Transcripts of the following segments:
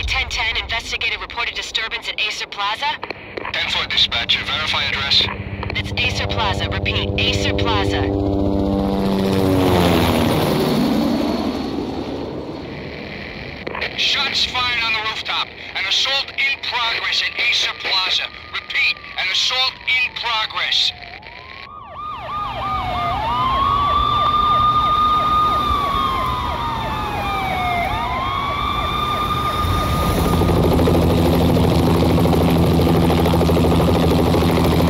1010, investigated reported disturbance at Acer Plaza. 10-4 dispatcher, verify address. That's Acer Plaza. Repeat, Acer Plaza. Shots fired on the rooftop. An assault in progress at Acer Plaza. Repeat, an assault in progress.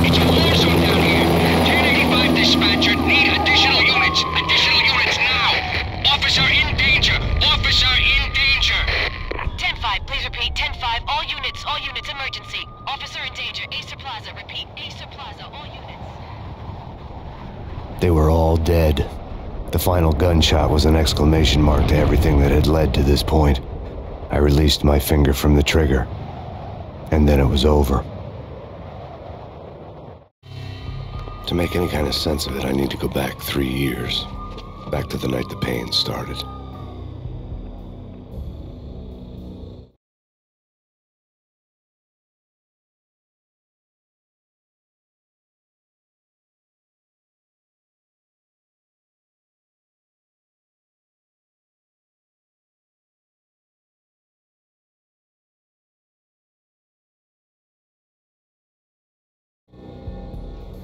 It's a war zone down here. 1085 dispatcher, need additional units. Additional units now. Officer in danger. Officer in danger. 10-5, please repeat. 10-5, all units, emergency. Officer in danger, Acer Plaza. Repeat, Acer Plaza, all units. They were all dead. The final gunshot was an exclamation mark to everything that had led to this point. I released my finger from the trigger, and then it was over. To make any kind of sense of it, I need to go back 3 years. Back to the night the Payne started.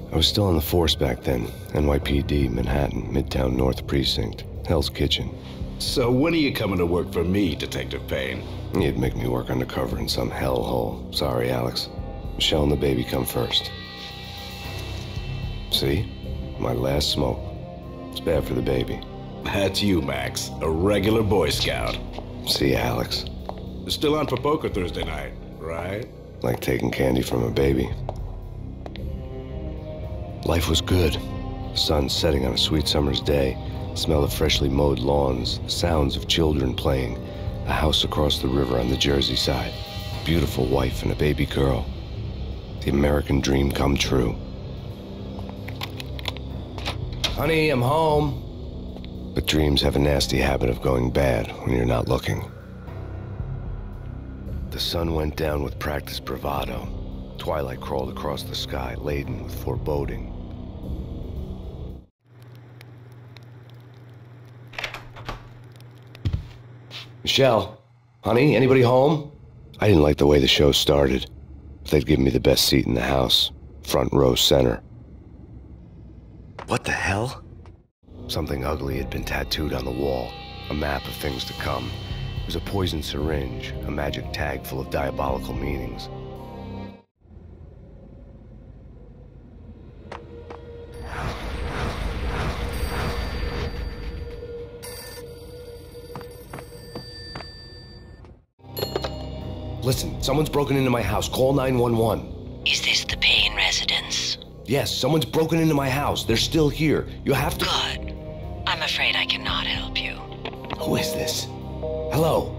I was still on the force back then. NYPD, Manhattan, Midtown North Precinct, Hell's Kitchen. So when are you coming to work for me, Detective Payne? You'd make me work undercover in some hellhole. Sorry, Alex. Michelle and the baby come first. See? My last smoke. It's bad for the baby. That's you, Max. A regular Boy Scout. See, Alex. Still on for poker Thursday night, right? Like taking candy from a baby. Life was good. The sun setting on a sweet summer's day, the smell of freshly mowed lawns, the sounds of children playing, a house across the river on the Jersey side, a beautiful wife and a baby girl. The American dream come true. Honey, I'm home. But dreams have a nasty habit of going bad when you're not looking. The sun went down with practiced bravado. Twilight crawled across the sky, laden with foreboding. Michelle, honey, anybody home? I didn't like the way the show started. They'd given me the best seat in the house, front row center. What the hell? Something ugly had been tattooed on the wall, a map of things to come. It was a poison syringe, a magic tag full of diabolical meanings. Listen, someone's broken into my house. Call 911. Is this the Payne residence? Yes, someone's broken into my house. They're still here. You have to... Good. I'm afraid I cannot help you. Who is this? Hello?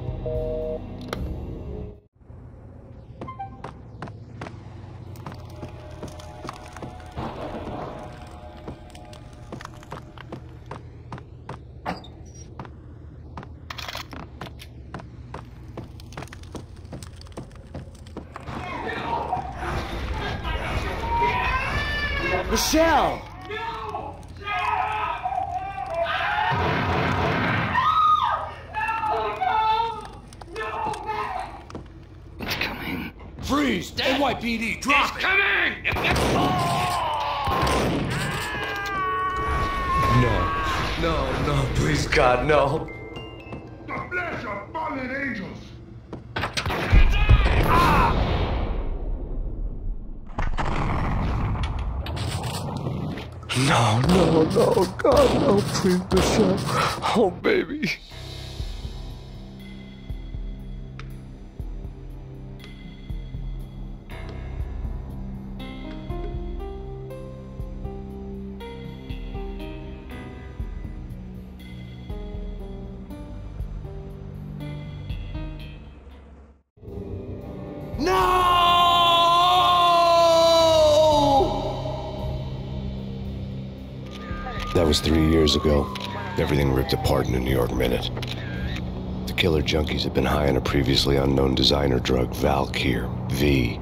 Michelle! It's coming. Freeze! NYPD, drop it! Coming! No, please, God, no. The flesh of fallen angels. No, God, no, please, Michelle. Oh, baby. That was 3 years ago. Everything ripped apart in a New York minute. The killer junkies had been high on a previously unknown designer drug, Valkyr, V.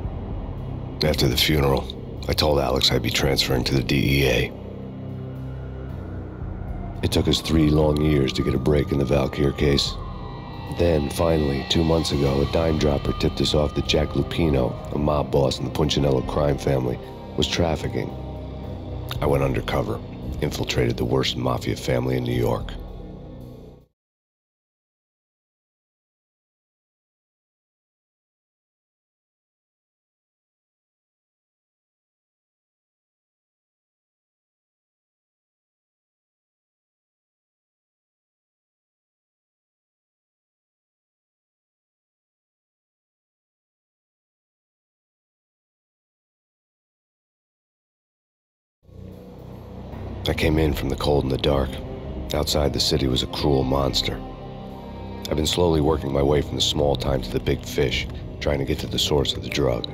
After the funeral, I told Alex I'd be transferring to the DEA. It took us 3 long years to get a break in the Valkyr case. Then, finally, 2 months ago, a dime dropper tipped us off that Jack Lupino, a mob boss in the Punchinello crime family, was trafficking. I went undercover, infiltrated the worst mafia family in New York. I came in from the cold and the dark. Outside, the city was a cruel monster. I've been slowly working my way from the small time to the big fish, trying to get to the source of the drug.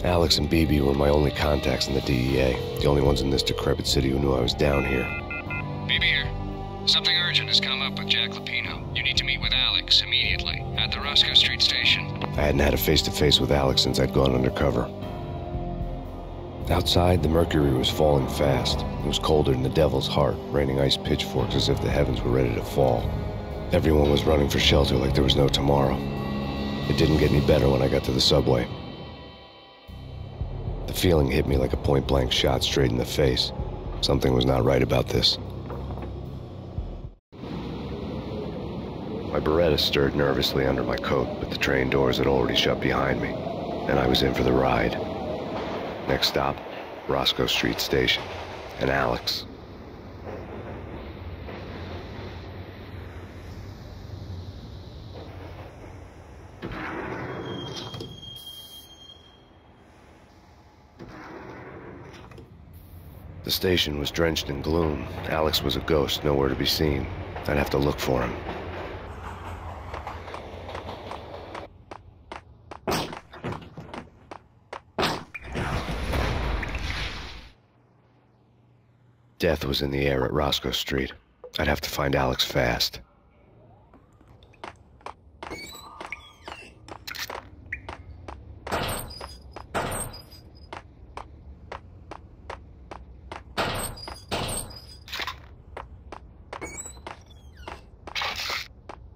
Alex and BB were my only contacts in the DEA, the only ones in this decrepit city who knew I was down here. BB here. Something urgent has come up with Jack Lupino. You need to meet with Alex immediately at the Roscoe Street station. I hadn't had a face-to-face with Alex since I'd gone undercover. Outside, the mercury was falling fast. It was colder than the devil's heart, raining ice pitchforks as if the heavens were ready to fall. Everyone was running for shelter like there was no tomorrow. It didn't get any better when I got to the subway. The feeling hit me like a point-blank shot straight in the face. Something was not right about this. My Beretta stirred nervously under my coat, but the train doors had already shut behind me, and I was in for the ride. Next stop, Roscoe Street Station, and Alex. The station was drenched in gloom. Alex was a ghost, nowhere to be seen. I'd have to look for him. Death was in the air at Roscoe Street. I'd have to find Alex fast.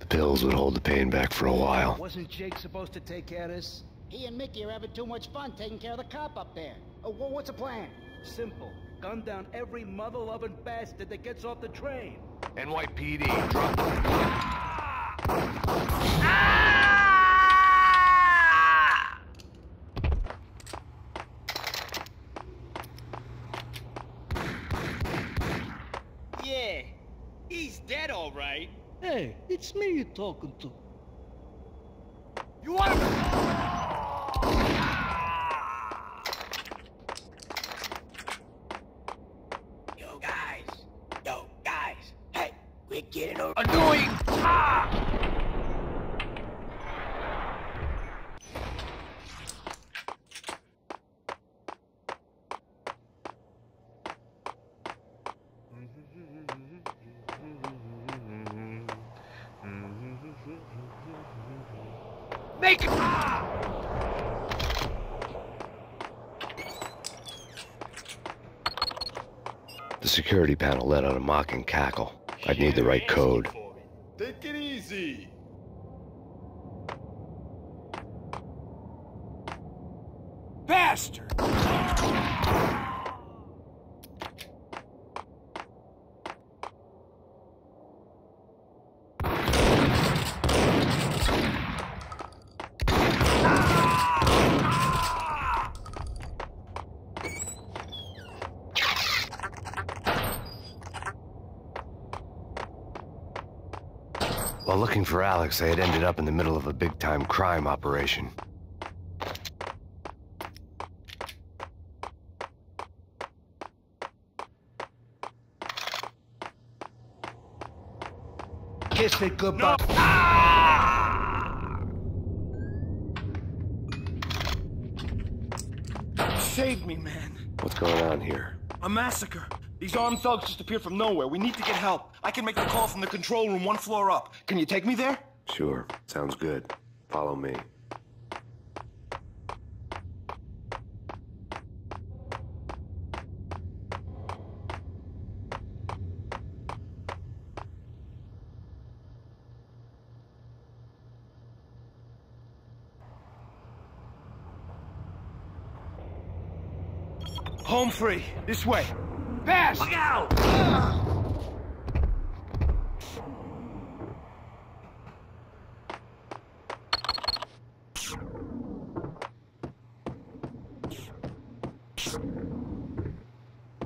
The pills would hold the pain back for a while. Wasn't Jake supposed to take care of this? He and Mickey are having too much fun taking care of the cop up there. Oh, well, what's the plan? Simple. Gun down every mother-loving bastard that gets off the train. NYPD, drop. Yeah, he's dead, all right. Hey, it's me you're talking to. You want to... Yo, guys. Hey, we're getting over... Annoying! Make it! The security panel let out a mocking cackle. I'd need the right code. Take it easy. Bastard! While looking for Alex, I had ended up in the middle of a big-time crime operation. Kiss it goodbye. Save me, man. What's going on here? A massacre. These armed thugs just appeared from nowhere. We need to get help. I can make the call from the control room 1 floor up. Can you take me there? Sure, sounds good. Follow me. Home free. This way. Fast! Look out!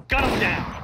Got him down!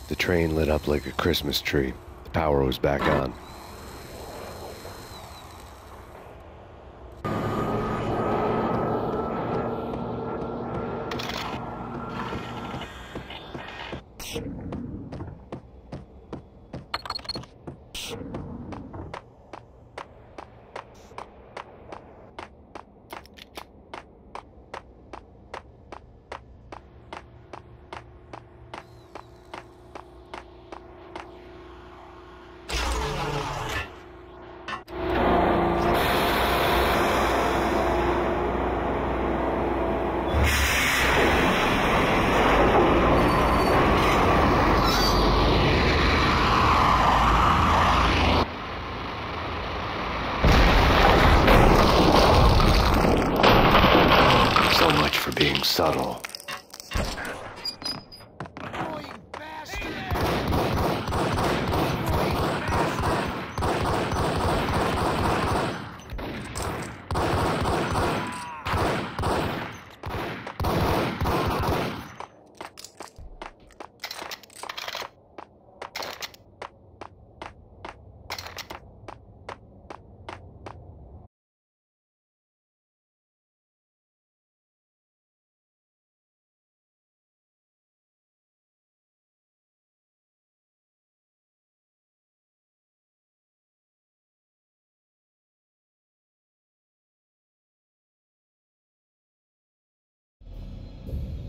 The train lit up like a Christmas tree. The power was back on. Being subtle.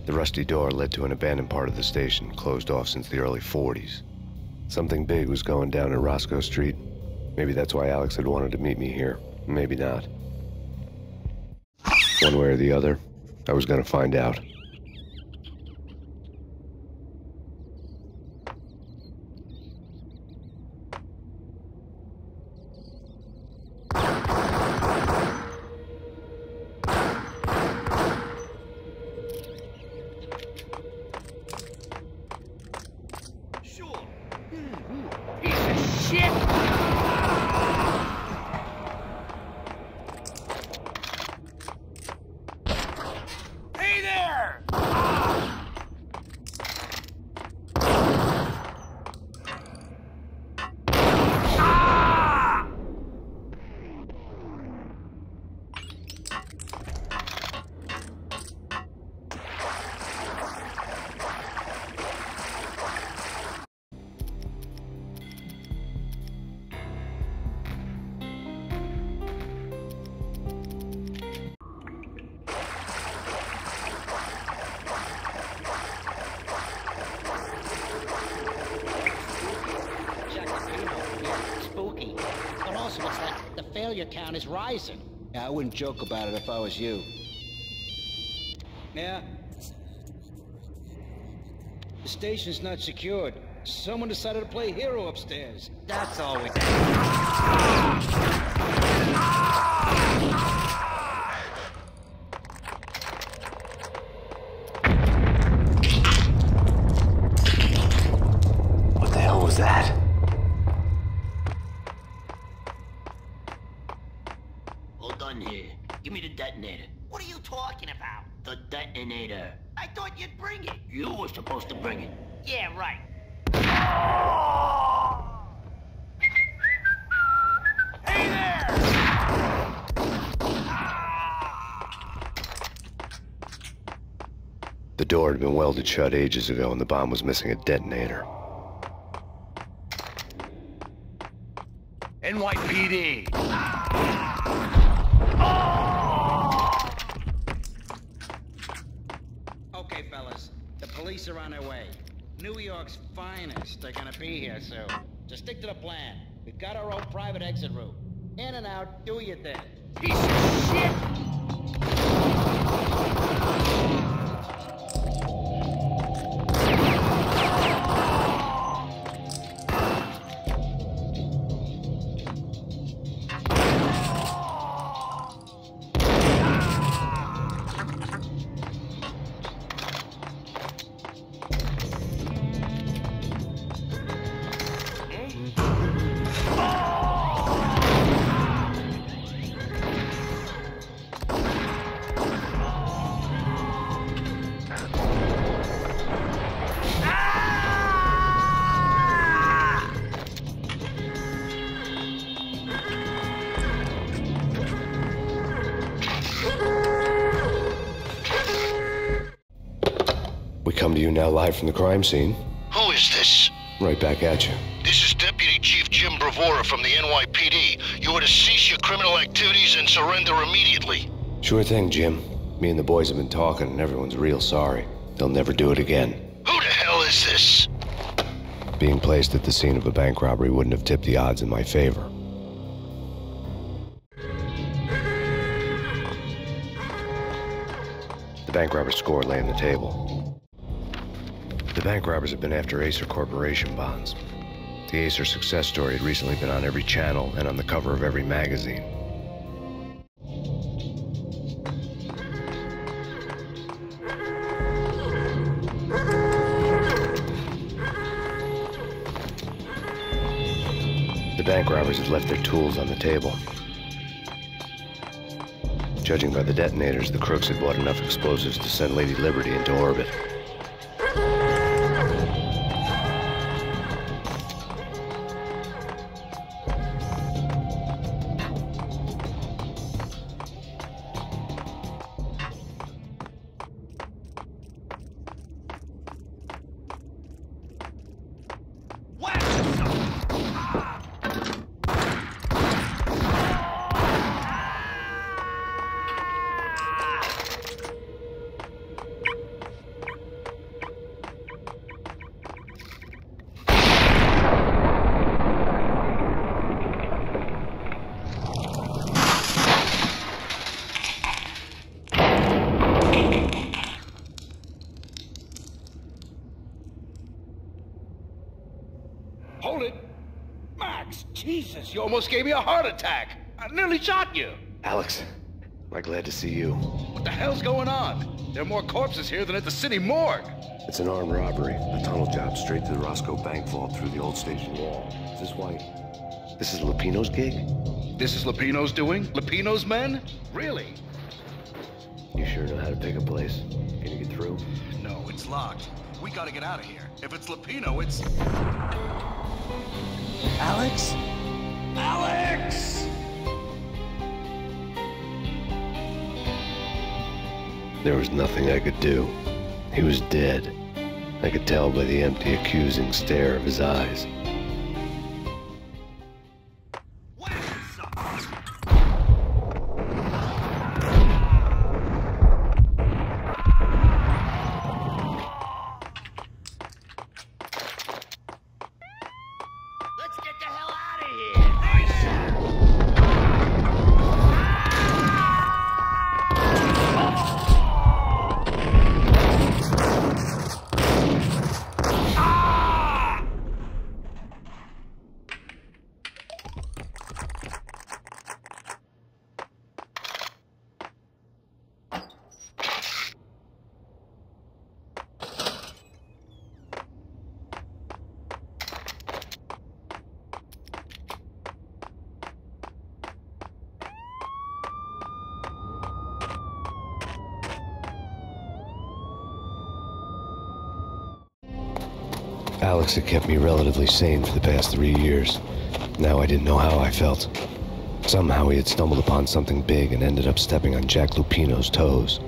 The rusty door led to an abandoned part of the station, closed off since the early 40s. Something big was going down in Roscoe Street. Maybe that's why Alex had wanted to meet me here. Maybe not. One way or the other, I was gonna find out. Failure count is rising. Yeah, I wouldn't joke about it if I was you. Yeah? The station's not secured. Someone decided to play hero upstairs. That's all we What the hell was that? Here. Give me the detonator. What are you talking about? The detonator. I thought you'd bring it. You were supposed to bring it. Yeah, right. The door had been welded shut ages ago and the bomb was missing a detonator. NYPD! Okay, fellas. The police are on their way. New York's finest are gonna be here soon. Just stick to the plan. We've got our own private exit route. In and out, do your thing. Piece of shit! We come to you now live from the crime scene. Who is this? Right back at you. This is Deputy Chief Jim Bravura from the NYPD. You are to cease your criminal activities and surrender immediately. Sure thing, Jim. Me and the boys have been talking and everyone's real sorry. They'll never do it again. Who the hell is this? Being placed at the scene of a bank robbery wouldn't have tipped the odds in my favor. The bank robber's score lay on the table. The bank robbers have been after Acer Corporation bonds. The Acer success story had recently been on every channel and on the cover of every magazine. The bank robbers had left their tools on the table. Judging by the detonators, the crooks had bought enough explosives to send Lady Liberty into orbit. Hold it! Max, Jesus, you almost gave me a heart attack! I nearly shot you! Alex, am I glad to see you. What the hell's going on? There are more corpses here than at the city morgue! It's an armed robbery. A tunnel job straight to the Roscoe Bank vault through the old station wall. Is this why? This is Lupino's gig? This is Lupino's doing? Lupino's men? Really? You sure know how to pick a place? Can you get through? No, it's locked. We gotta get out of here. If it's Lupino, it's... Alex? Alex! There was nothing I could do. He was dead. I could tell by the empty, accusing stare of his eyes. Let's get the hell out of here! Alex had kept me relatively sane for the past 3 years. Now I didn't know how I felt. Somehow he had stumbled upon something big and ended up stepping on Jack Lupino's toes.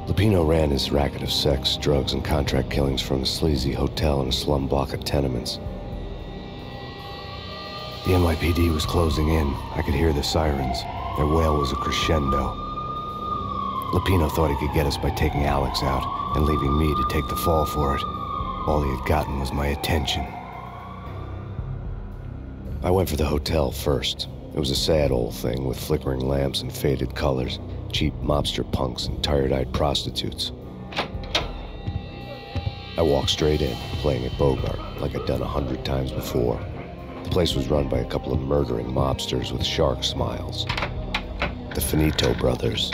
Lupino ran his racket of sex, drugs, and contract killings from a sleazy hotel in a slum block of tenements. The NYPD was closing in. I could hear the sirens. Their wail was a crescendo. Lupino thought he could get us by taking Alex out and leaving me to take the fall for it. All he had gotten was my attention. I went for the hotel first. It was a sad old thing with flickering lamps and faded colors, cheap mobster punks and tired-eyed prostitutes. I walked straight in, playing at Bogart, like I'd done 100 times before. The place was run by a couple of murdering mobsters with shark smiles. The Finito brothers.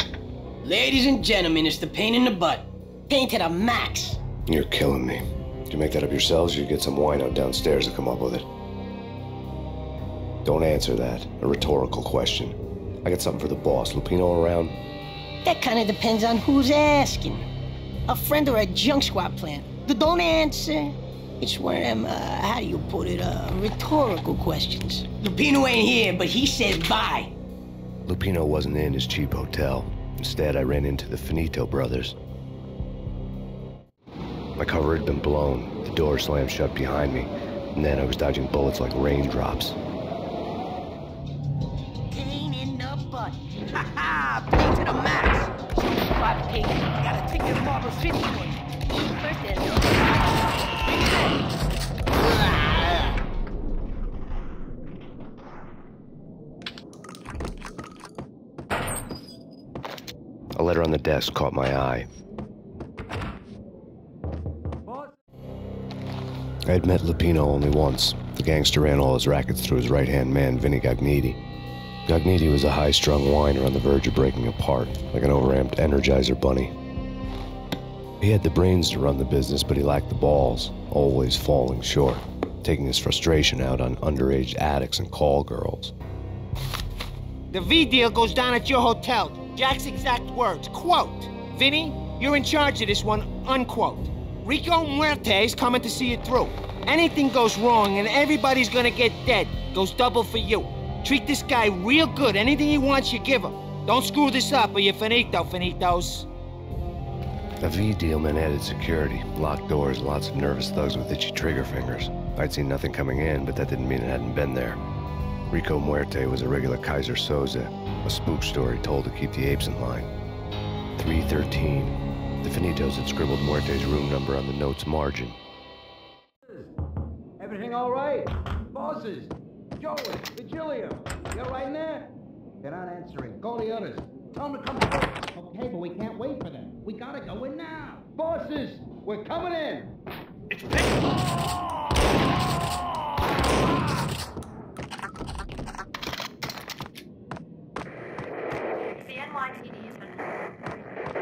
Ladies and gentlemen, it's the pain in the butt. Pain to the max. You're killing me. Did you make that up yourselves, or you get some wino downstairs to come up with it? Don't answer that. A rhetorical question. I got something for the boss. Lupino around? That kind of depends on who's asking. A friend or a junk squad plant. Don't answer. It's one of them, how do you put it, rhetorical questions. Lupino ain't here, but he said bye. Lupino wasn't in his cheap hotel. Instead, I ran into the Finito brothers. My cover had been blown. The door slammed shut behind me. And then I was dodging bullets like raindrops. Pain in the butt. Ha ha! Pain to the max. Spot Pain. You gotta take your Marble City one. First A letter on the desk caught my eye. I had met Lupino only once. The gangster ran all his rackets through his right-hand man, Vinny Gagniti. Gagniti was a high-strung whiner on the verge of breaking apart, like an overamped Energizer bunny. He had the brains to run the business, but he lacked the balls, always falling short, taking his frustration out on underage addicts and call girls. The V deal goes down at your hotel. Jack's exact words, quote, "Vinny, you're in charge of this one," unquote. "Rico Muerte's coming to see it through. Anything goes wrong and everybody's gonna get dead. Goes double for you. Treat this guy real good. Anything he wants, you give him. Don't screw this up or you're finito, finitos." A V deal meant added security, locked doors, lots of nervous thugs with itchy trigger fingers. I'd seen nothing coming in, but that didn't mean it hadn't been there. Rico Muerte was a regular Kaiser Soze, a spook story told to keep the apes in line. 313. The Finitos had scribbled Muerte's room number on the note's margin. Everything all right? Bosses? Joey, Virgilio, you all right in there? They're not answering. Call the others. Tell them to come quick. Okay, but we can't wait for them. We gotta go in now. Bosses, we're coming in. It's Payne! The NYPD has been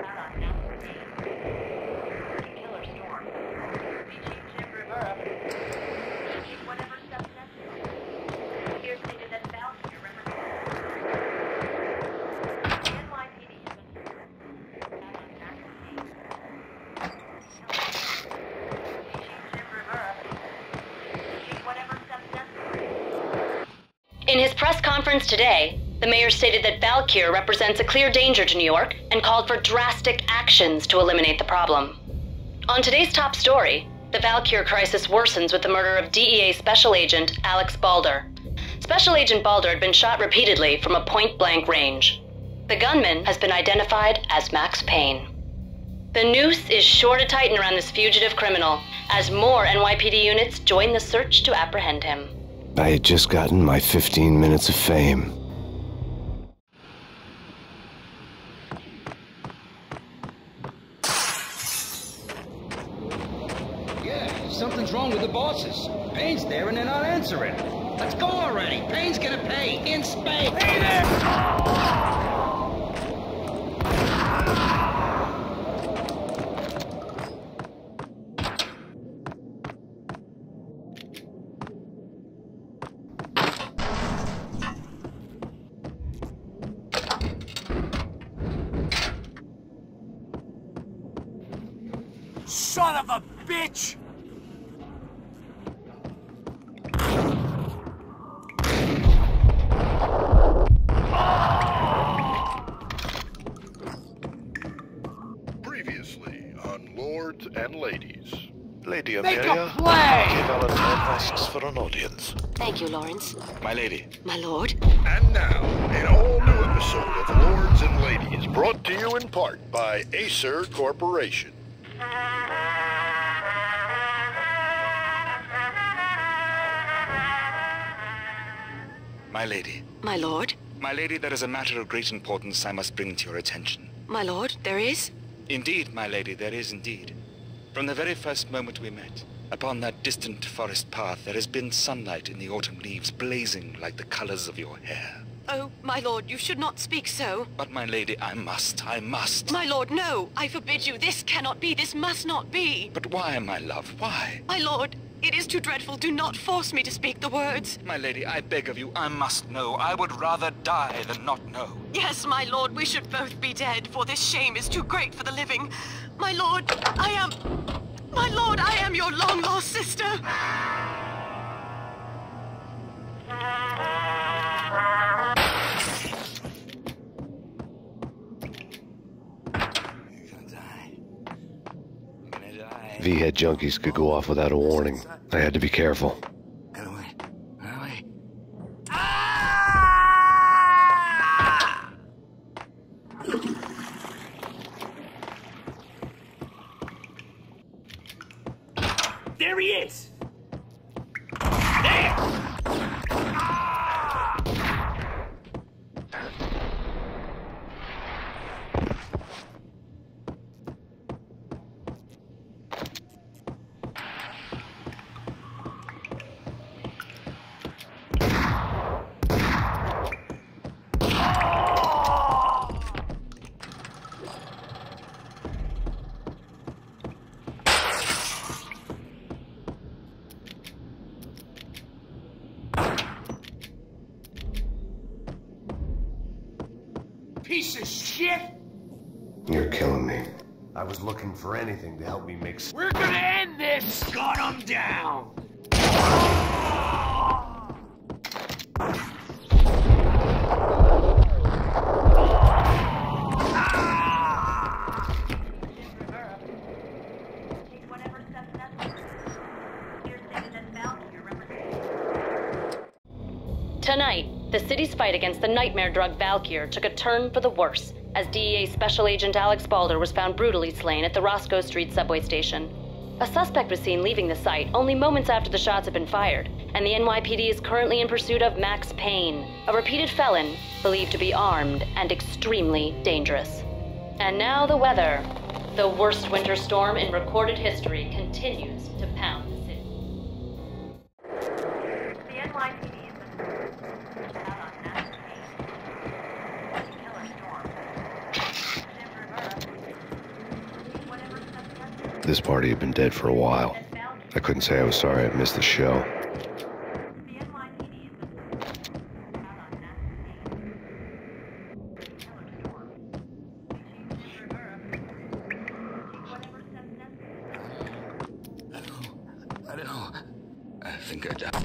out on killer storm. Chief Jim Rivera. Take whatever steps necessary. Here stated that Valkyrie represents the NYPD has been out on Chief Jim Rivera. Take whatever steps necessary. In his press conference today, the mayor stated that Valkyrie represents a clear danger to New York and called for drastic actions to eliminate the problem. On today's top story, the Valkyrie crisis worsens with the murder of DEA Special Agent Alex Balder. Special Agent Balder had been shot repeatedly from a point-blank range. The gunman has been identified as Max Payne. The noose is sure to tighten around this fugitive criminal as more NYPD units join the search to apprehend him. I had just gotten my 15 minutes of fame. Something's wrong with the bosses. Payne's there and they're not answering. Let's go already. Payne's gonna pay in spades. Pay them! Son of a bitch! Previously on Lords and Ladies. Lady Make Amelia, a play! King Valentine asks for an audience. Thank you, Lawrence. My lady. My lord. And now, an all-new episode of Lords and Ladies, brought to you in part by Acer Corporation. My lady. My lord. My lady, there is a matter of great importance I must bring to your attention. My lord, there is? Indeed, my lady, there is indeed. From the very first moment we met, upon that distant forest path, there has been sunlight in the autumn leaves blazing like the colors of your hair. Oh, my lord, you should not speak so. But, my lady, I must. My lord, no! I forbid you. This cannot be. This must not be. But why, my love, why? My lord, it is too dreadful. Do not force me to speak the words. My lady, I beg of you, I must know. I would rather die than not know. Yes, my lord, we should both be dead, for this shame is too great for the living. My lord, I am your long-lost sister. V-head junkies could go off without a warning. I had to be careful. Get away. Get away. There he is! Piece of shit! You're killing me. I was looking for anything to help me make We're gonna end this! Gun him down! Tonight, the city's fight against the nightmare drug Valkyr took a turn for the worse, as DEA Special Agent Alex Balder was found brutally slain at the Roscoe Street subway station. A suspect was seen leaving the site only moments after the shots had been fired, and the NYPD is currently in pursuit of Max Payne, a repeated felon believed to be armed and extremely dangerous. And now the weather. The worst winter storm in recorded history continues to pound the city. The NYPD This party had been dead for a while. I couldn't say I was sorry I'd missed the show. I know. I think I died.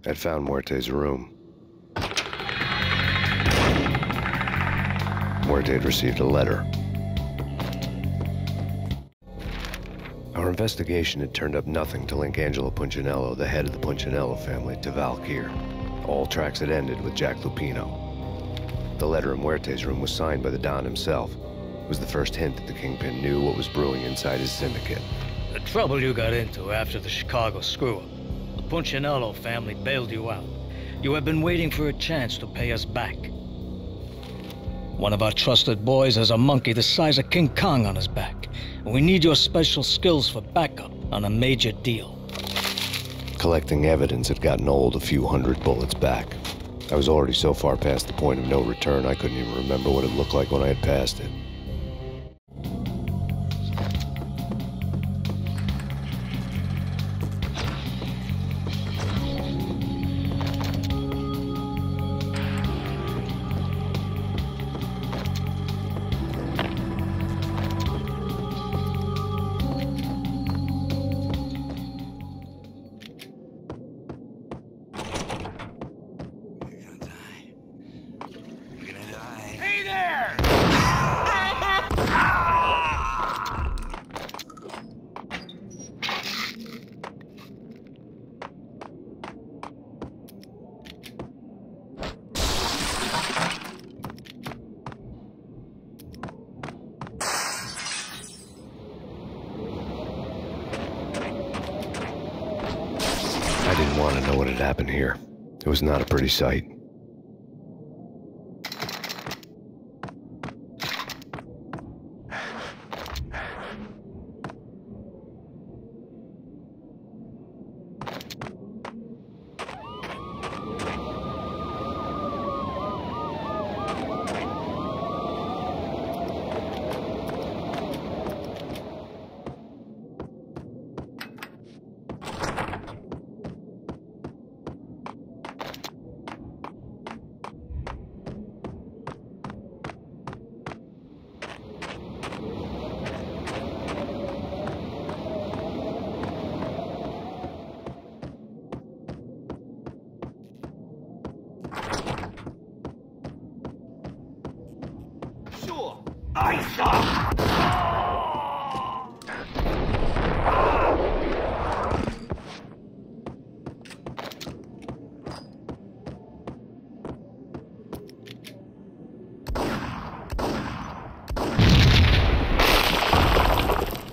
I'd found Muerte's room. Muerte had received a letter. Our investigation had turned up nothing to link Angelo Punchinello, the head of the Punchinello family, to Valkyr. All tracks had ended with Jack Lupino. The letter in Muerte's room was signed by the Don himself. It was the first hint that the Kingpin knew what was brewing inside his syndicate. The trouble you got into after the Chicago screw-up. The Punchinello family bailed you out. You have been waiting for a chance to pay us back. One of our trusted boys has a monkey the size of King Kong on his back. And we need your special skills for backup on a major deal. Collecting evidence had gotten old a few hundred bullets back. I was already so far past the point of no return, I couldn't even remember what it looked like when I had passed it. I didn't want to know what had happened here. It was not a pretty sight.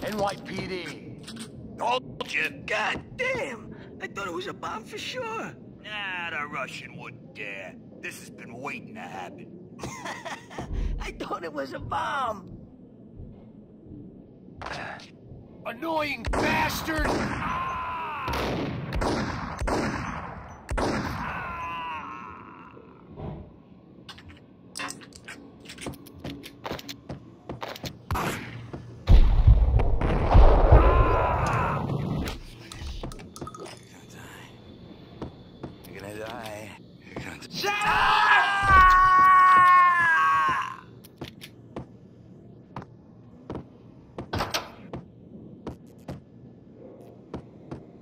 NYPD. Told you. God damn. I thought it was a bomb for sure. Nah, the Russian wouldn't dare. This has been waiting to happen. I thought it was a bomb. Annoying bastard!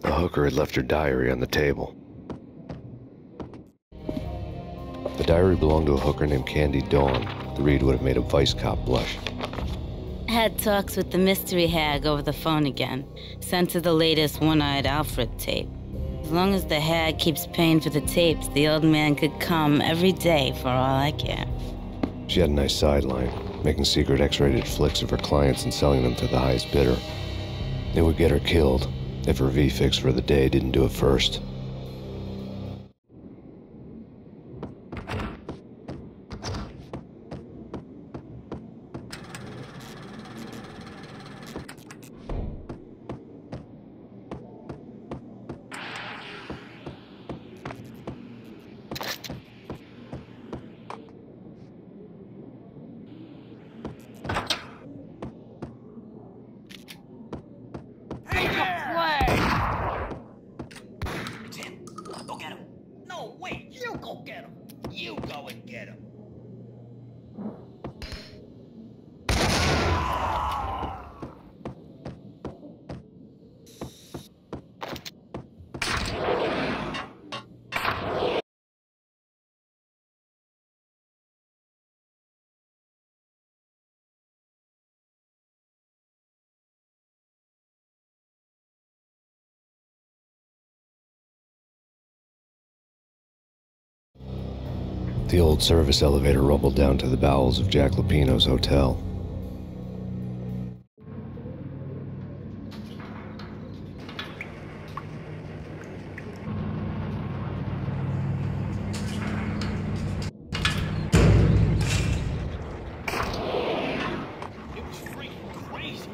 The hooker had left her diary on the table. The diary belonged to a hooker named Candy Dawn. The read would have made a vice cop blush. Had talks with the mystery hag over the phone again. Sent her the latest One-Eyed Alfred tape. As long as the hag keeps paying for the tapes, the old man could come every day for all I care. She had a nice sideline, making secret X-rated flicks of her clients and selling them to the highest bidder. It would get her killed if her V-fix for the day didn't do it first. You go and get him. The old service elevator rumbled down to the bowels of Jack Lupino's hotel. It was freaking crazy.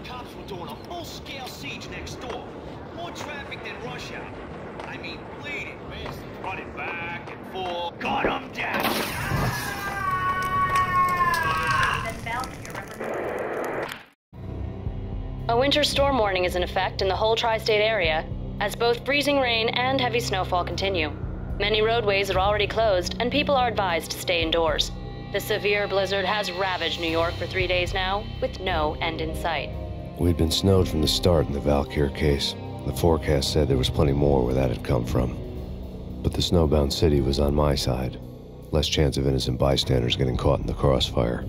Cops were doing a full-scale siege next door. More traffic than rush hour. I mean, bleeding. Running back and forth. winter storm warning is in effect in the whole tri-state area, as both freezing rain and heavy snowfall continue. Many roadways are already closed, and people are advised to stay indoors. The severe blizzard has ravaged New York for 3 days now, with no end in sight. We'd been snowed from the start in the Valkyr case. The forecast said there was plenty more where that had come from. But the snowbound city was on my side. Less chance of innocent bystanders getting caught in the crossfire.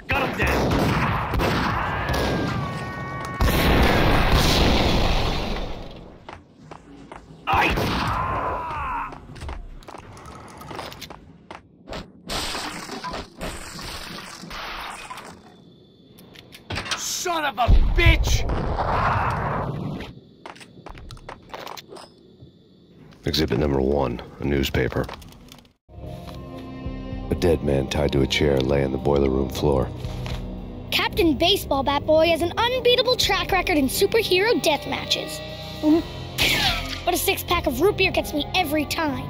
Got him down! Son of a bitch! Exhibit number 1, a newspaper. A dead man tied to a chair lay on the boiler room floor. Captain Baseball Bat Boy has an unbeatable track record in superhero death matches. But a 6-pack of root beer gets me every time.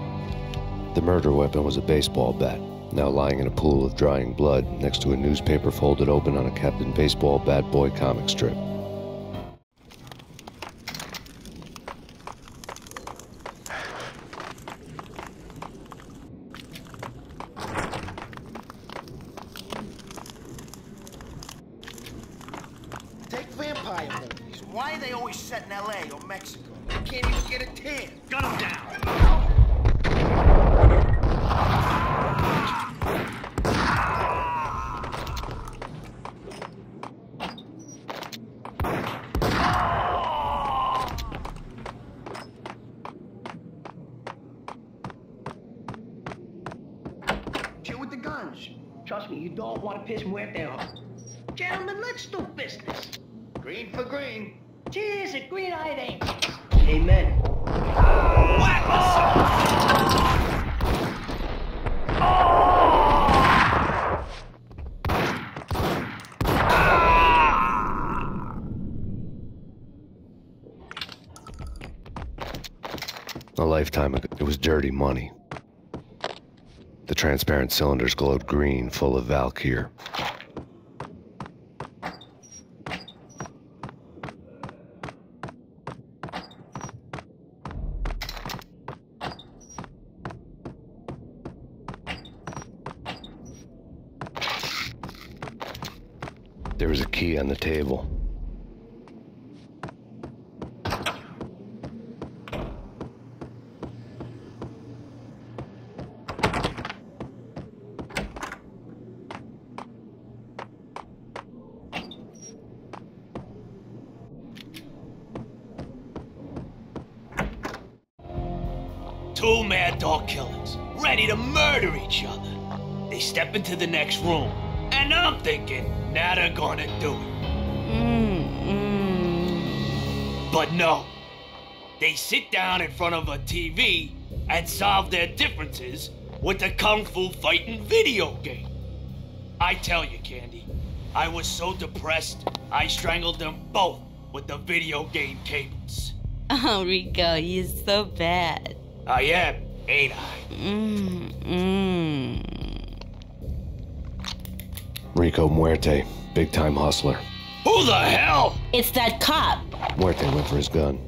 The murder weapon was a baseball bat, now lying in a pool of drying blood next to a newspaper folded open on a Captain Baseball Bat Boy comic strip. Take vampire movies. Why are they always set in L.A. or Mexico? You can't even get a tan. Got him down! Chill with the guns. Trust me, you don't want to piss Muerte off. Gentlemen, let's do business. Green for green. Cheers at green-eyed angels. Amen. A lifetime ago, it was dirty money. The transparent cylinders glowed green, full of Valkyr. There was a key on the table. Two mad dog killers, ready to murder each other. They step into the next room, and I'm thinking, now they're gonna do it. But no. They sit down in front of a TV and solve their differences with the Kung Fu fighting video game. I tell you, Candy, I was so depressed, I strangled them both with the video game cables. Oh, Rico, you're so bad. I am, ain't I? Rico Muerte, big-time hustler. Who the hell? It's that cop. Muerte went for his gun.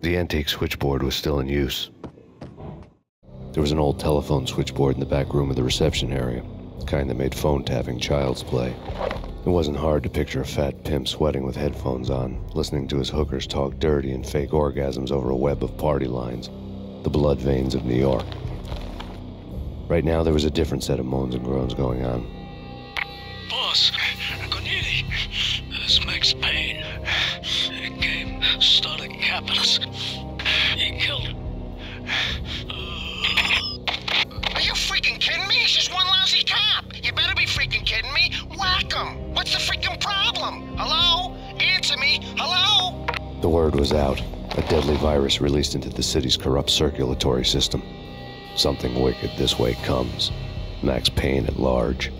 The antique switchboard was still in use. There was an old telephone switchboard in the back room of the reception area, the kind that made phone tapping child's play. It wasn't hard to picture a fat pimp sweating with headphones on, listening to his hookers talk dirty and fake orgasms over a web of party lines, the blood veins of New York. Right now, there was a different set of moans and groans going on. Boss, Cornelia, this is Max Payne. He came, started capping us. He killed him. Are you freaking kidding me? He's just one lousy cop. You better be freaking kidding me. Whack him. What's the freaking problem? Hello? Answer me. Hello? The word was out. A deadly virus released into the city's corrupt circulatory system. Something wicked this way comes. Max Payne at large.